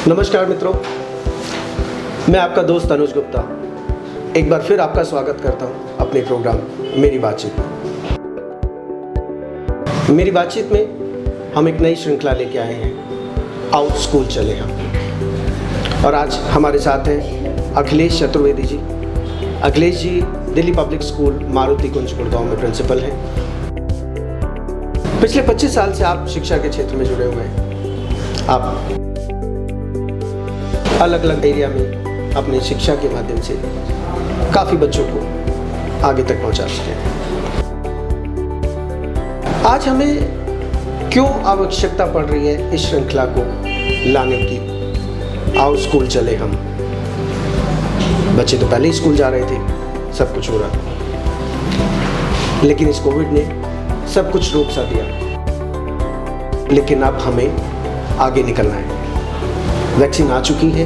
नमस्कार मित्रों, मैं आपका दोस्त अनुज गुप्ता एक बार फिर आपका स्वागत करता हूं अपने प्रोग्राम मेरी बातचीत में। मेरी बातचीत में हम एक नई श्रृंखला लेके आए हैं, आओ स्कूल चले हम। और आज हमारे साथ हैं अखिलेश चतुर्वेदी जी। अखिलेश जी दिल्ली पब्लिक स्कूल मारुति कुंज गुड़गांव में प्रिंसिपल हैं। पिछले 25 साल से आप शिक्षा के क्षेत्र में जुड़े हुए हैं। आप अलग अलग एरिया में अपनी शिक्षा के माध्यम से काफ़ी बच्चों को आगे तक पहुंचा चुके हैं। आज हमें क्यों आवश्यकता पड़ रही है इस श्रृंखला को लाने की, आओ स्कूल चले हम। बच्चे तो पहले ही स्कूल जा रहे थे, सब कुछ हो रहा, लेकिन इस कोविड ने सब कुछ रोक सा दिया। लेकिन अब हमें आगे निकलना है। वैक्सीन आ चुकी है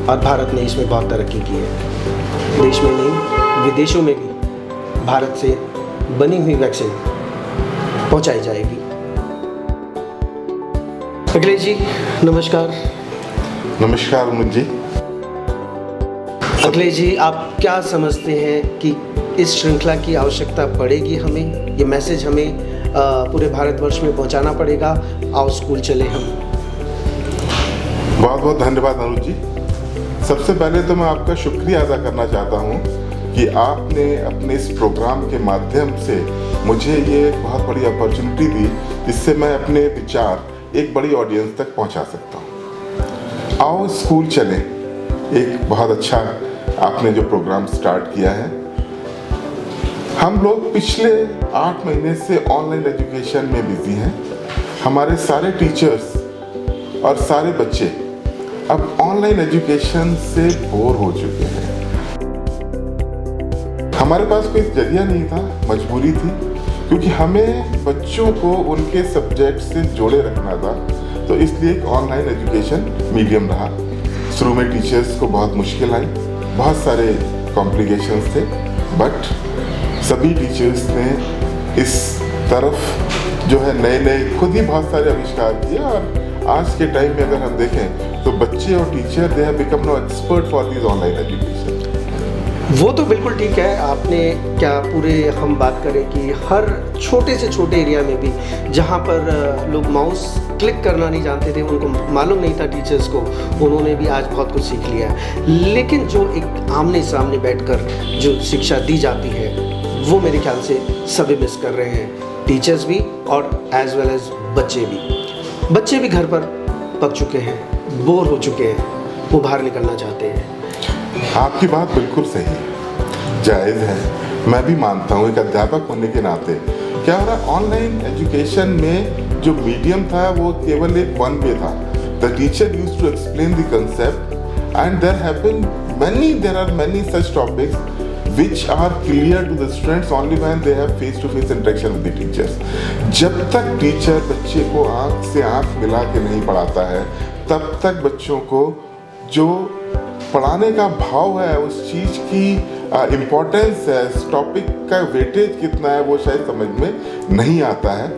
और भारत ने इसमें बहुत तरक्की की है। देश में नहीं, विदेशों में भी भारत से बनी हुई वैक्सीन पहुंचाई जाएगी। अखिलेश जी नमस्कार। नमस्कार अनुज जी। अखिलेश जी, आप क्या समझते हैं कि इस श्रृंखला की आवश्यकता पड़ेगी हमें? ये मैसेज हमें पूरे भारतवर्ष में पहुंचाना पड़ेगा, आओ स्कूल चले हम। बहुत बहुत धन्यवाद अनुज जी। सबसे पहले तो मैं आपका शुक्रिया अदा करना चाहता हूँ कि आपने अपने इस प्रोग्राम के माध्यम से मुझे ये बहुत बड़ी अपॉर्चुनिटी दी, जिससे मैं अपने विचार एक बड़ी ऑडियंस तक पहुँचा सकता हूँ। आओ स्कूल चलें, एक बहुत अच्छा आपने जो प्रोग्राम स्टार्ट किया है। हम लोग पिछले 8 महीने से ऑनलाइन एजुकेशन में बिजी हैं। हमारे सारे टीचर्स और सारे बच्चे अब ऑनलाइन एजुकेशन से बोर हो चुके हैं। हमारे पास कोई जरिया नहीं था, मजबूरी थी, क्योंकि हमें बच्चों को उनके सब्जेक्ट से जोड़े रखना था। तो इसलिए एक ऑनलाइन एजुकेशन मीडियम रहा। शुरू में टीचर्स को बहुत मुश्किल आई, बहुत सारे कॉम्प्लिकेशंस थे, बट सभी टीचर्स ने इस तरफ जो है नए नए खुद ही बहुत सारे आविष्कार किए। और आज के टाइम में अगर हम देखें तो बच्चे और teacher they have become now expert for this online education. वो तो बिल्कुल ठीक है। आपने क्या पूरे हम बात करें कि हर छोटे से छोटे एरिया में भी जहाँ पर लोग माउस क्लिक करना नहीं जानते थे, उनको मालूम नहीं था टीचर्स को, उन्होंने भी आज बहुत कुछ सीख लिया है। लेकिन जो एक आमने सामने बैठकर जो शिक्षा दी जाती है वो मेरे ख्याल से सभी मिस कर रहे हैं, टीचर्स भी और एज वेल एज बच्चे भी। बच्चे भी घर पर पक चुके हैं, बोर हो चुके हैं, वो बाहर निकलना चाहते हैं। आपकी बात बिल्कुल सही है, जायज़ है। मैं भी मानता हूँ एक अध्यापक होने के नाते क्या हो रहा है, ऑनलाइन एजुकेशन में जो मीडियम था वो केवल एक वन वे था। The teacher used to explain the concept and there are many such topics which are clear to the students only when they have face-to-face interaction with the teachers. जब तक teacher बच्चे को आंख से आंख मिला के नहीं पढ़ाता है, तब तक बच्चों को जो पढ़ाने का भाव है, उस चीज़ की इम्पोर्टेंस है, इस टॉपिक का वेटेज कितना है, वो शायद समझ में नहीं आता है।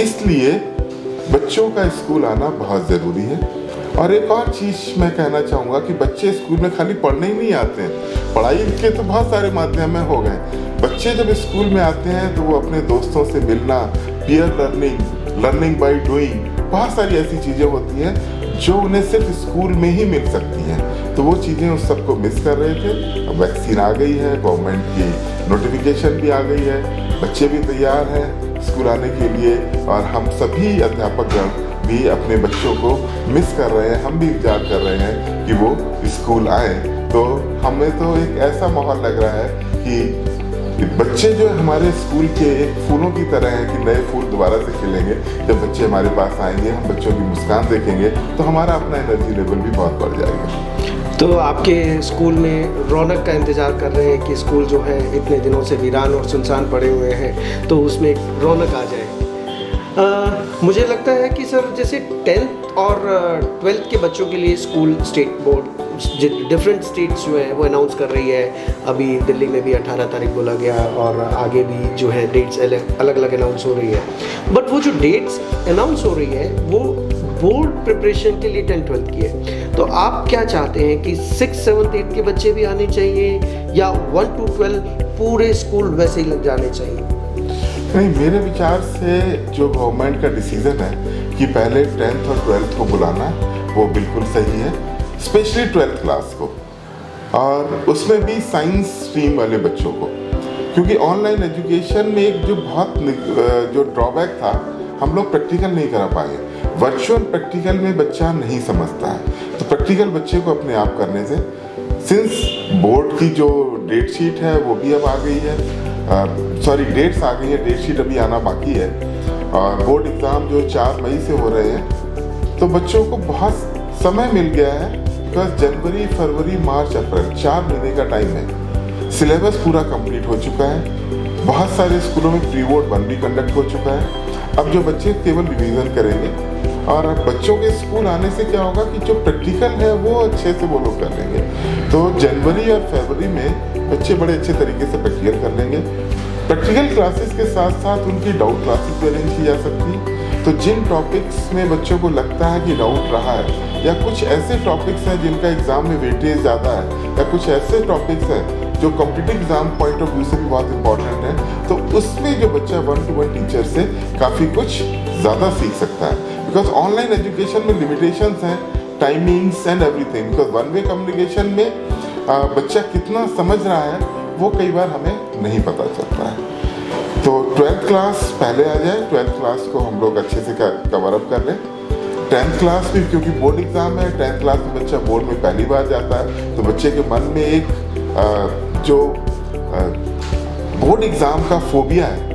इसलिए बच्चों का स्कूल आना बहुत ज़रूरी है। और एक और चीज़ मैं कहना चाहूँगा कि बच्चे स्कूल में खाली पढ़ने ही नहीं आते हैं, पढ़ाई के तो बहुत सारे माध्यम में हो गए। बच्चे जब स्कूल में आते हैं तो वो अपने दोस्तों से मिलना, पीयर लर्निंग बाय डूइंग, बहुत सारी ऐसी चीज़ें होती हैं जो उन्हें सिर्फ स्कूल में ही मिल सकती हैं। तो वो चीज़ें उस सबको मिस कर रहे थे। अब वैक्सीन आ गई है, गवर्नमेंट की नोटिफिकेशन भी आ गई है, बच्चे भी तैयार हैं स्कूल आने के लिए, और हम सभी अध्यापकगण भी अपने बच्चों को मिस कर रहे हैं। हम भी इंतजार कर रहे हैं कि वो स्कूल आए। तो हमें तो एक ऐसा माहौल लग रहा है कि बच्चे जो हमारे स्कूल के एक फूलों की तरह हैं कि नए फूल दोबारा से खिलेंगे। जब बच्चे हमारे पास आएंगे, हम बच्चों की मुस्कान देखेंगे, तो हमारा अपना एनर्जी लेवल भी बहुत बढ़ जाएगा। तो आपके स्कूल में रौनक का इंतज़ार कर रहे हैं कि स्कूल जो है इतने दिनों से वीरान और सुनसान पड़े हुए हैं, तो उसमें एक रौनक आ जाए। मुझे लगता है कि सर जैसे 10th और 12th के बच्चों के लिए school state board different states जो है वो अनाउंस कर रही है। अभी दिल्ली में भी 18 तारीख बोला गया और आगे भी जो है डेट्स अलग अलग अनाउंस हो रही है। बट वो जो डेट्स अनाउंस हो रही है वो बोर्ड प्रिपरेशन के लिए 10th 12th की है, तो आप क्या चाहते हैं कि 6th 7th 8th के बच्चे भी आने चाहिए या 1 to 12 पूरे स्कूल वैसे ही लग जाने चाहिए? नहीं, मेरे विचार से जो गवर्नमेंट का डिसीजन है कि पहले 10th और 12th को बुलाना, वो बिल्कुल सही है, स्पेशली 12th क्लास को, और उसमें भी साइंस स्ट्रीम वाले बच्चों को, क्योंकि ऑनलाइन एजुकेशन में एक जो बहुत जो ड्रॉबैक था, हम लोग प्रैक्टिकल नहीं करा पाए। वर्चुअल प्रैक्टिकल में बच्चा नहीं समझता है, तो प्रैक्टिकल बच्चे को अपने आप करने से, सिंस बोर्ड की जो डेट शीट है वो भी अब आ गई है, डेट्स आ गई है, डेट शीट अभी आना बाकी है, और बोर्ड एग्ज़ाम जो 4 मई से हो रहे हैं, तो बच्चों को बहुत समय मिल गया है, बिकॉज जनवरी, फरवरी, मार्च, अप्रैल 4 महीने का टाइम है। सिलेबस पूरा कंप्लीट हो चुका है, बहुत सारे स्कूलों में प्री बोर्ड 1 भी कंडक्ट हो चुका है। अब जो बच्चे केवल रिवीजन करेंगे, और अब बच्चों के स्कूल आने से क्या होगा कि जो प्रैक्टिकल है वो अच्छे से वो लोग कर लेंगे, तो जनवरी और फरवरी में बच्चे बड़े अच्छे तरीके से प्रैक्टिकल कर लेंगे। प्रैक्टिकल क्लासेस के साथ साथ उनकी डाउट क्लासेस भी अरेंज की जा सकती, तो जिन टॉपिक्स में बच्चों को लगता है कि डाउट रहा है, या कुछ ऐसे टॉपिक्स हैं जिनका एग्ज़ाम में वेटेज ज़्यादा है, या कुछ ऐसे टॉपिक्स हैं जो competitive exam point of view से भी बहुत इंपॉर्टेंट है, तो उसमें जो बच्चा 1-to-1 टीचर से काफ़ी कुछ ज़्यादा सीख सकता है, बिकॉज ऑनलाइन एजुकेशन में लिमिटेशंस हैं, timings and everything, because one way communication में बच्चा कितना समझ रहा है वो कई बार हमें नहीं पता चलता है। तो 12th क्लास पहले आ जाए, 12th क्लास को हम लोग अच्छे से कवर अप कर लें। 10th क्लास भी, क्योंकि बोर्ड एग्ज़ाम है, 10th क्लास में बच्चा बोर्ड में पहली बार जाता है, तो बच्चे के मन में एक जो बोर्ड एग्ज़ाम का फोबिया है,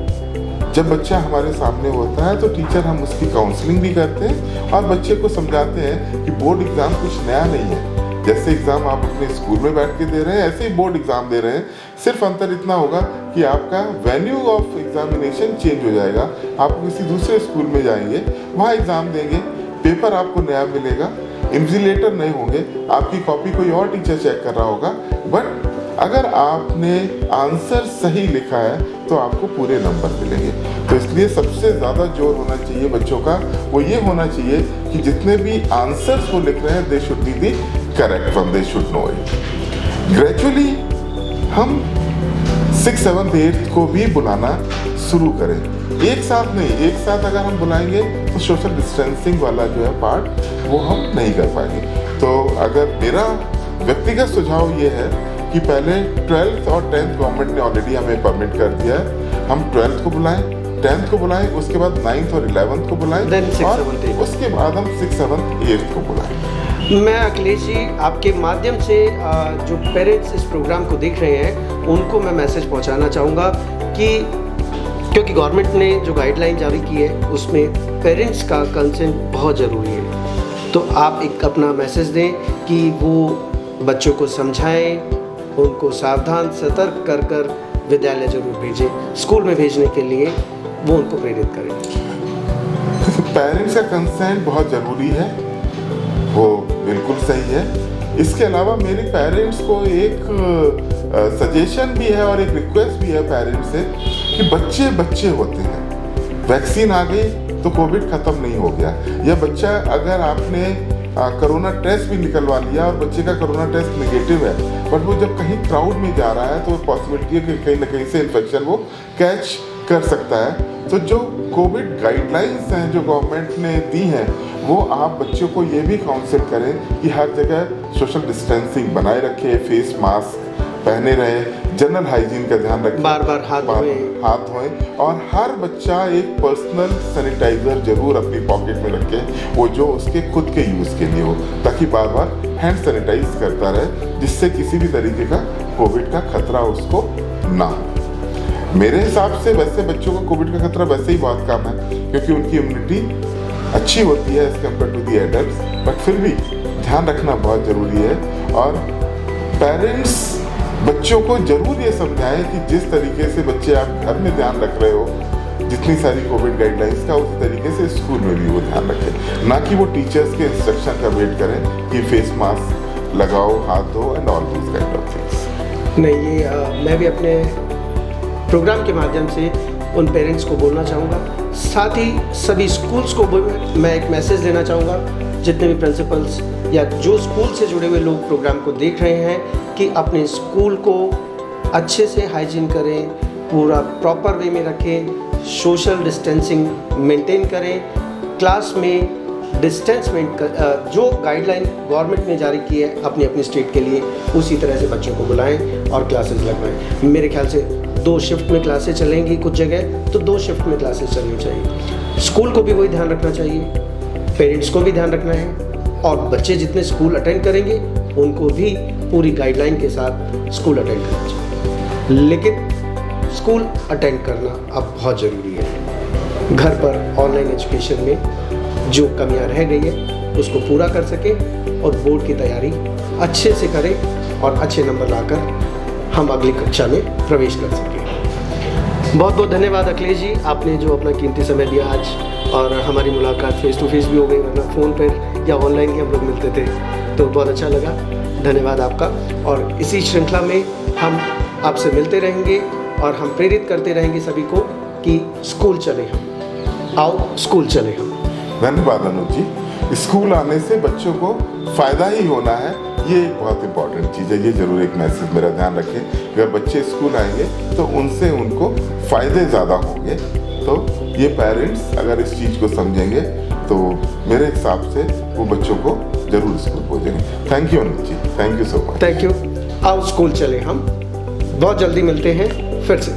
जब बच्चा हमारे सामने होता है तो टीचर हम उसकी काउंसलिंग भी करते हैं और बच्चे को समझाते हैं कि बोर्ड एग्ज़ाम कुछ नया नहीं है, जैसे एग्ज़ाम आप अपने स्कूल में बैठ के दे रहे हैं ऐसे ही बोर्ड एग्ज़ाम दे रहे हैं, सिर्फ अंतर इतना होगा कि आपका वेन्यू ऑफ एग्जामिनेशन चेंज हो जाएगा, आप किसी दूसरे स्कूल में जाएंगे, वहाँ एग्ज़ाम देंगे, पेपर आपको नया मिलेगा, इन्विजिलेटर नहीं होंगे, आपकी कॉपी कोई और टीचर चेक कर रहा होगा, बट अगर आपने आंसर सही लिखा है तो आपको पूरे नंबर मिलेंगे। तो इसलिए सबसे ज़्यादा जोर होना चाहिए बच्चों का, वो ये होना चाहिए कि जितने भी आंसर्स वो लिख रहे हैं, they should be the correct one, they should know it. Gradually हम 6th 7th 8th को भी बुलाना शुरू करें, एक साथ नहीं, एक साथ अगर हम बुलाएंगे तो सोशल डिस्टेंसिंग वाला जो है पार्ट वो हम नहीं कर पाएंगे। तो अगर मेरा व्यक्तिगत सुझाव ये है कि पहले 12th और 10th गवर्नमेंट ने ऑलरेडी हमें परमिट कर दिया है, हम 12th को बुलाएं, 10th को बुलाएं, उसके बाद 9th और 11th को बुलाएं, और उसके बाद हम 6th 7th 8th को बुलाएं। मैं अखिलेश जी आपके माध्यम से जो पेरेंट्स इस प्रोग्राम को देख रहे हैं उनको मैं मैसेज पहुंचाना चाहूँगा कि क्योंकि गवर्नमेंट ने जो गाइडलाइन जारी की है उसमें पेरेंट्स का कंसेंट बहुत ज़रूरी है, तो आप एक अपना मैसेज दें कि वो बच्चों को समझाएं, उनको सावधान सतर्क कर कर विद्यालय जरूर भेजें, स्कूल में भेजने के लिए वो उनको प्रेरित करें। पेरेंट्स का कंसेंट बहुत ज़रूरी है, वो बिल्कुल सही है। इसके अलावा मेरी पेरेंट्स को एक सजेशन भी है और एक रिक्वेस्ट भी है पेरेंट्स से कि बच्चे बच्चे होते हैं, वैक्सीन आ गई तो कोविड ख़त्म नहीं हो गया, या बच्चा अगर आपने कोरोना टेस्ट भी निकलवा लिया और बच्चे का कोरोना टेस्ट नेगेटिव है, बट वो जब कहीं क्राउड में जा रहा है तो पॉसिबिलिटी है कि कहीं ना कहीं से इन्फेक्शन वो कैच कर सकता है। तो जो कोविड गाइडलाइंस हैं जो गवर्नमेंट ने दी हैं, वो आप बच्चों को ये भी काउंसिल करें कि हर जगह सोशल डिस्टेंसिंग बनाए रखें, फेस मास्क पहने रहे, जनरल हाइजीन का ध्यान रखें, बार बार हाथ धोएं, और हर बच्चा एक पर्सनल सैनिटाइजर जरूर अपनी पॉकेट में रखे, वो जो उसके खुद के यूज़ के लिए हो, ताकि बार बार हैंड सैनिटाइज करता रहे, जिससे किसी भी तरीके का कोविड का खतरा उसको ना हो। मेरे हिसाब से वैसे बच्चों को कोविड का खतरा वैसे ही बहुत कम है, क्योंकि उनकी इम्यूनिटी अच्छी होती है as compare to the adults, but फिर भी ध्यान रखना बहुत ज़रूरी है। और पेरेंट्स बच्चों को जरूर ये समझाएं कि जिस तरीके से बच्चे आप घर में ध्यान रख रहे हो जितनी सारी कोविड गाइडलाइंस का, उस तरीके से स्कूल में भी वो ध्यान रखें, ना कि वो टीचर्स के इंस्ट्रक्शन का वेट करें कि फेस मास्क लगाओ, हाथ धो and all this kind of things. नहीं, ये मैं भी अपने प्रोग्राम के माध्यम से उन पेरेंट्स को बोलना चाहूँगा। साथ ही सभी स्कूल्स को मैं एक मैसेज देना चाहूँगा, जितने भी प्रिंसिपल्स या जो स्कूल से जुड़े हुए लोग प्रोग्राम को देख रहे हैं, कि अपने स्कूल को अच्छे से हाइजीन करें, पूरा प्रॉपर वे में रखें, सोशल डिस्टेंसिंग मेंटेन करें, क्लास में डिस्टेंस जो गाइडलाइन गवर्नमेंट ने जारी की है अपनी अपनी स्टेट के लिए, उसी तरह से बच्चों को बुलाएं और क्लासेस लगवाएं। मेरे ख्याल से 2 शिफ्ट में क्लासेस चलेंगी, कुछ जगह तो 2 शिफ्ट में क्लासेस चलनी चाहिए। स्कूल को भी वही ध्यान रखना चाहिए, पेरेंट्स को भी ध्यान रखना है, और बच्चे जितने स्कूल अटेंड करेंगे उनको भी पूरी गाइडलाइन के साथ स्कूल अटेंड करना चाहिए। लेकिन स्कूल अटेंड करना अब बहुत ज़रूरी है। घर पर ऑनलाइन एजुकेशन में जो कमियां रह गई है उसको पूरा कर सकें और बोर्ड की तैयारी अच्छे से करें और अच्छे नंबर लाकर हम अगली कक्षा में प्रवेश कर सकें। बहुत बहुत धन्यवाद अखिलेश जी, आपने जो अपना कीमती समय दिया आज, और हमारी मुलाकात फेस टू फेस भी हो गई, वरना फ़ोन पर या ऑनलाइन ही हम लोग मिलते थे, तो बहुत अच्छा लगा। धन्यवाद आपका। और इसी श्रृंखला में हम आपसे मिलते रहेंगे और हम प्रेरित करते रहेंगे सभी को कि स्कूल चले हम, आओ स्कूल चले हम। धन्यवाद अनुज जी। स्कूल आने से बच्चों को फ़ायदा ही होना है, ये एक बहुत इंपॉर्टेंट चीज़ है। ये ज़रूर एक मैसेज मेरा ध्यान रखें, अगर बच्चे स्कूल आएंगे तो उनसे उनको फ़ायदे ज़्यादा होंगे। तो ये पेरेंट्स अगर इस चीज़ को समझेंगे तो मेरे हिसाब से वो बच्चों को ज़रूर स्कूल भेजेंगे। Thank you Anuj ji, thank you so much. Thank you. आओ स्कूल चले हम, बहुत जल्दी मिलते हैं फिर से।